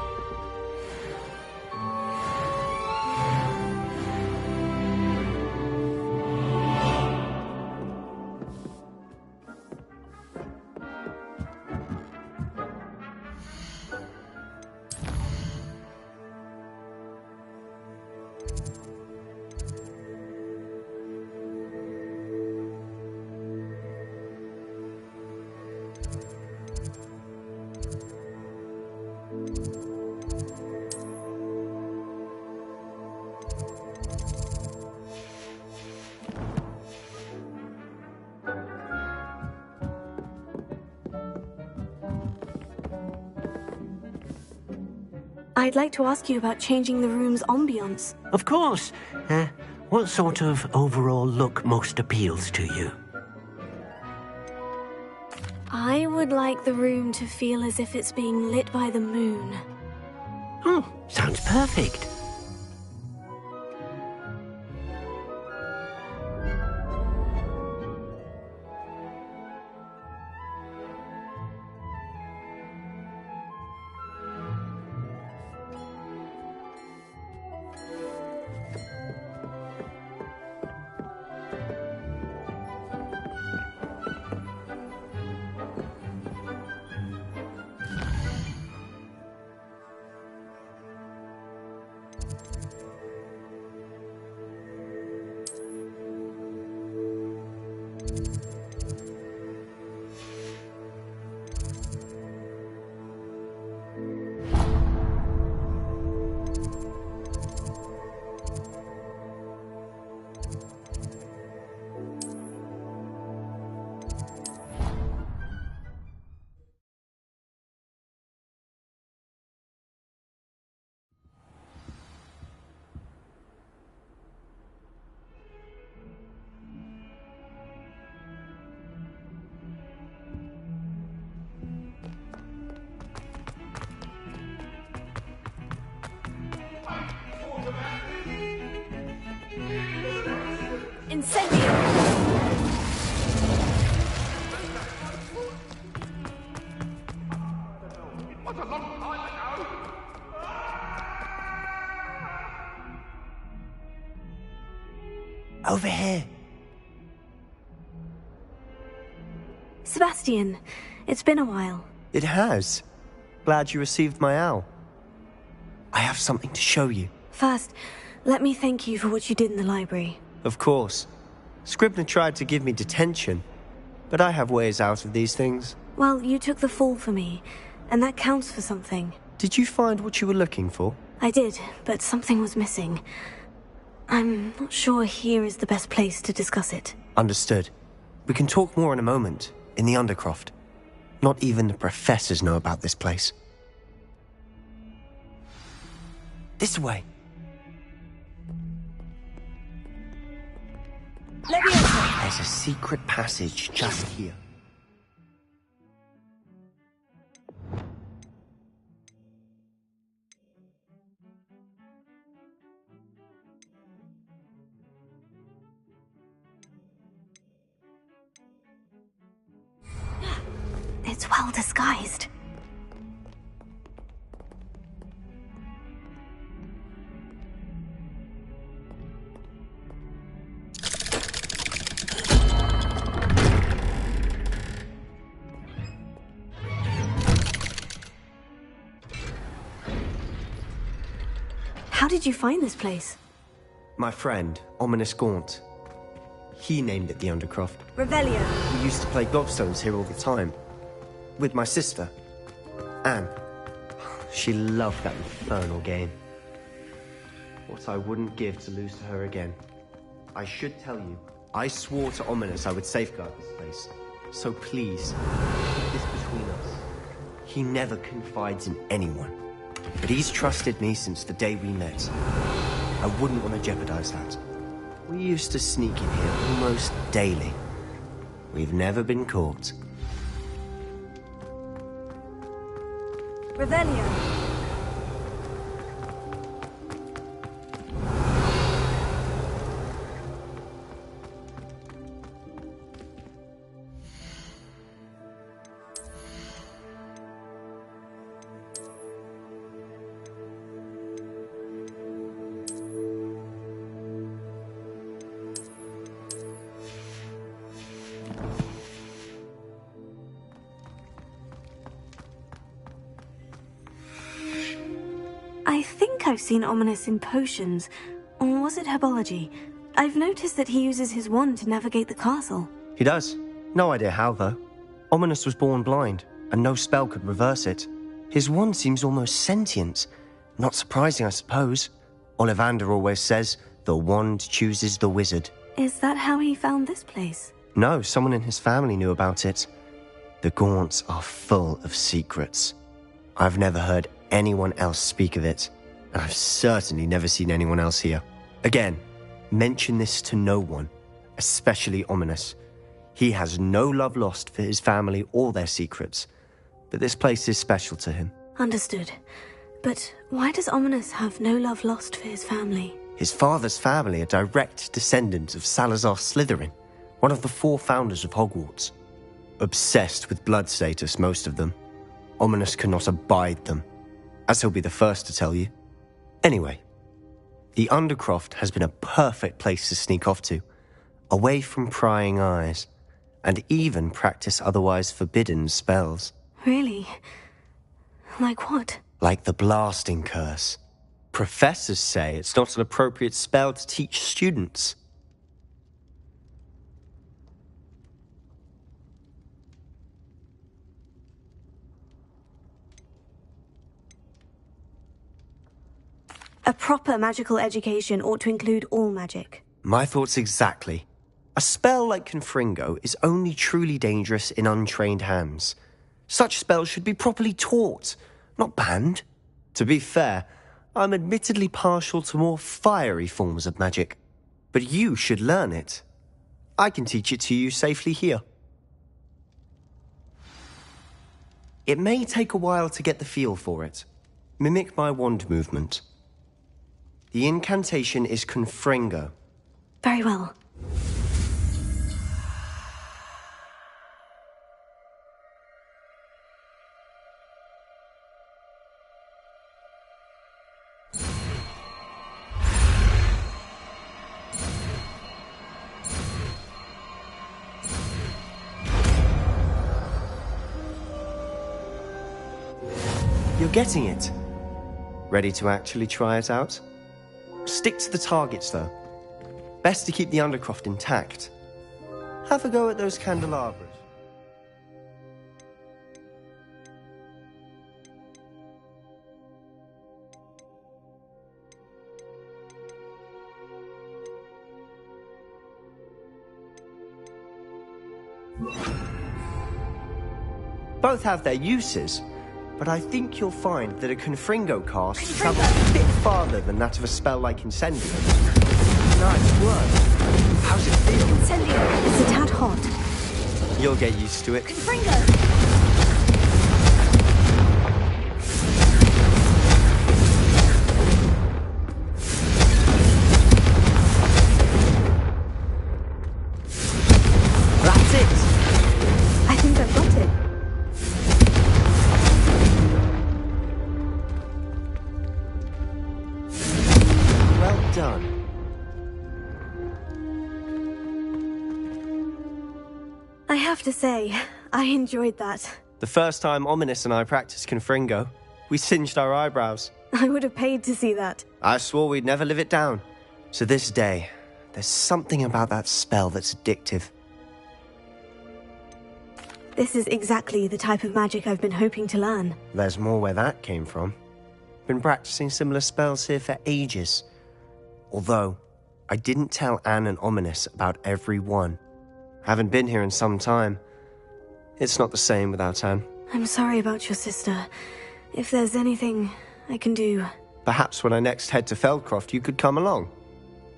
I'd like to ask you about changing the room's ambiance. Of course. What sort of overall look most appeals to you? I would like the room to feel as if it's being lit by the moon. Oh, sounds perfect. Over here. Sebastian, it's been a while. It has. Glad you received my owl. I have something to show you. First, let me thank you for what you did in the library. Of course. Scribner tried to give me detention, but I have ways out of these things. Well, you took the fall for me, and that counts for something. Did you find what you were looking for? I did, but something was missing. I'm not sure here is the best place to discuss it. Understood. We can talk more in a moment, in the Undercroft. Not even the professors know about this place. This way. There's a secret passage just here. It's well disguised. How did you find this place? My friend, Ominous Gaunt. He named it the Undercroft. Revelio. We used to play gobstones here all the time. With my sister, Anne. She loved that infernal game. What I wouldn't give to lose to her again. I should tell you, I swore to Ominous I would safeguard this place. So please, keep this between us. He never confides in anyone. But he's trusted me since the day we met. I wouldn't want to jeopardize that. We used to sneak in here almost daily. We've never been caught. Revelio. I think I've seen Ominous in potions. Or was it herbology? I've noticed that he uses his wand to navigate the castle. He does. No idea how, though. Ominous was born blind, and no spell could reverse it. His wand seems almost sentient. Not surprising, I suppose. Ollivander always says, the wand chooses the wizard. Is that how he found this place? No, someone in his family knew about it. The Gaunts are full of secrets. I've never heard anyone else speak of it, and I've certainly never seen anyone else here. Again, mention this to no one, especially Ominous. He has no love lost for his family or their secrets, but this place is special to him. Understood. But why does Ominous have no love lost for his family? His father's family are direct descendants of Salazar Slytherin, one of the 4 founders of Hogwarts. Obsessed with blood status, most of them. Ominous cannot abide them, as he'll be the first to tell you. Anyway, the Undercroft has been a perfect place to sneak off to, away from prying eyes, and even practice otherwise forbidden spells. Really? Like what? Like the blasting curse. Professors say it's not an appropriate spell to teach students. A proper magical education ought to include all magic. My thoughts exactly. A spell like Confringo is only truly dangerous in untrained hands. Such spells should be properly taught, not banned. To be fair, I'm admittedly partial to more fiery forms of magic. But you should learn it. I can teach it to you safely here. It may take a while to get the feel for it. Mimic my wand movement. The incantation is Confringo. Very well. You're getting it. Ready to actually try it out? Stick to the targets, though. Best to keep the Undercroft intact. Have a go at those candelabras. Both have their uses, but I think you'll find that a Confringo cast travels a bit farther than that of a spell like Incendio. Nice work. How's it feel? Incendio. It's a tad hot. You'll get used to it. Confringo. That's it. I think I've got it. Well done. I have to say, I enjoyed that. The first time Ominous and I practiced Confringo, we singed our eyebrows. I would have paid to see that. I swore we'd never live it down. To this day, there's something about that spell that's addictive. This is exactly the type of magic I've been hoping to learn. There's more where that came from. Been practicing similar spells here for ages. Although, I didn't tell Anne and Ominous about every one. Haven't been here in some time. It's not the same without Anne. I'm sorry about your sister. If there's anything I can do... Perhaps when I next head to Feldcroft, you could come along.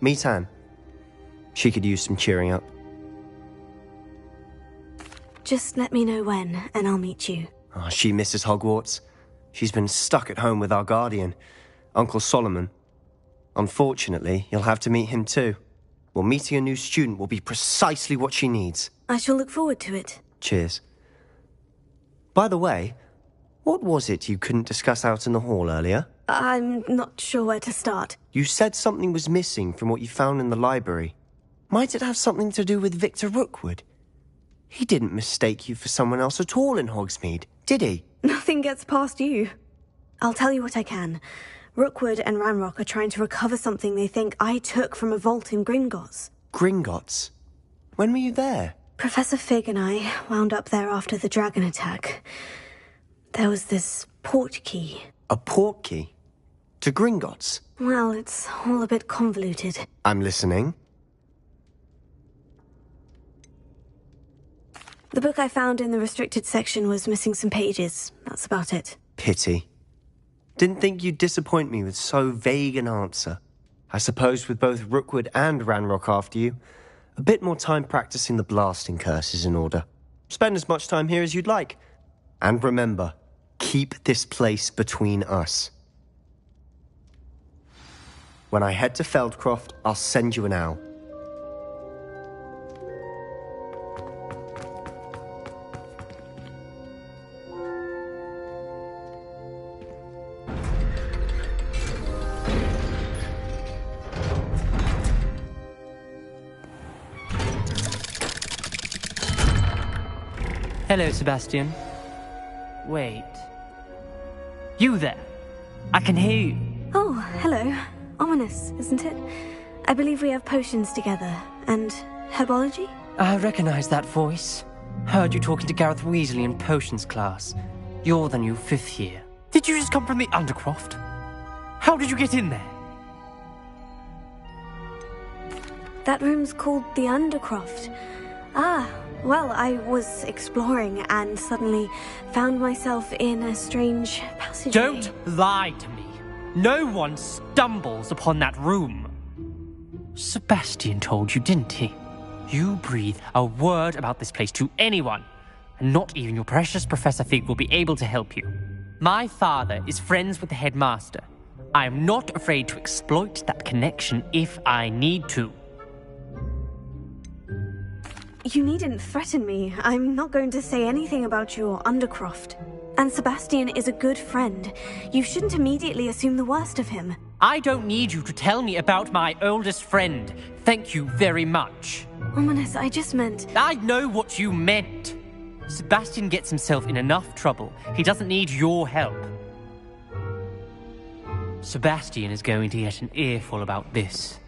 Meet Anne. She could use some cheering up. Just let me know when, and I'll meet you. Oh, she misses Hogwarts. She's been stuck at home with our guardian, Uncle Solomon. Unfortunately, you'll have to meet him too. Well, meeting a new student will be precisely what she needs. I shall look forward to it. Cheers. By the way, what was it you couldn't discuss out in the hall earlier? I'm not sure where to start. You said something was missing from what you found in the library. Might it have something to do with Victor Rookwood? He didn't mistake you for someone else at all in Hogsmeade, did he? Nothing gets past you. I'll tell you what I can. Rookwood and Ranrock are trying to recover something they think I took from a vault in Gringotts. Gringotts? When were you there? Professor Fig and I wound up there after the dragon attack. There was this port key. A port key? To Gringotts? Well, it's all a bit convoluted. I'm listening. The book I found in the restricted section was missing some pages. That's about it. Pity. Didn't think you'd disappoint me with so vague an answer. I suppose with both Rookwood and Ranrock after you, a bit more time practicing the blasting curse is in order. Spend as much time here as you'd like. And remember, keep this place between us. When I head to Feldcroft, I'll send you an owl. Hello, Sebastian. Wait. You there? I can hear you. Oh, hello. Ominous, isn't it? I believe we have potions together. And herbology? I recognize that voice. Heard you talking to Gareth Weasley in potions class. You're the new 5th year. Did you just come from the Undercroft? How did you get in there? That room's called the Undercroft. Ah, well, I was exploring and suddenly found myself in a strange passageway. Don't lie to me. No one stumbles upon that room. Sebastian told you, didn't he? You breathe a word about this place to anyone, and not even your precious Professor Fig will be able to help you. My father is friends with the headmaster. I am not afraid to exploit that connection if I need to. You needn't threaten me. I'm not going to say anything about your Undercroft. And Sebastian is a good friend. You shouldn't immediately assume the worst of him. I don't need you to tell me about my oldest friend. Thank you very much. Ominous, I just meant... I know what you meant. Sebastian gets himself in enough trouble. He doesn't need your help. Sebastian is going to get an earful about this.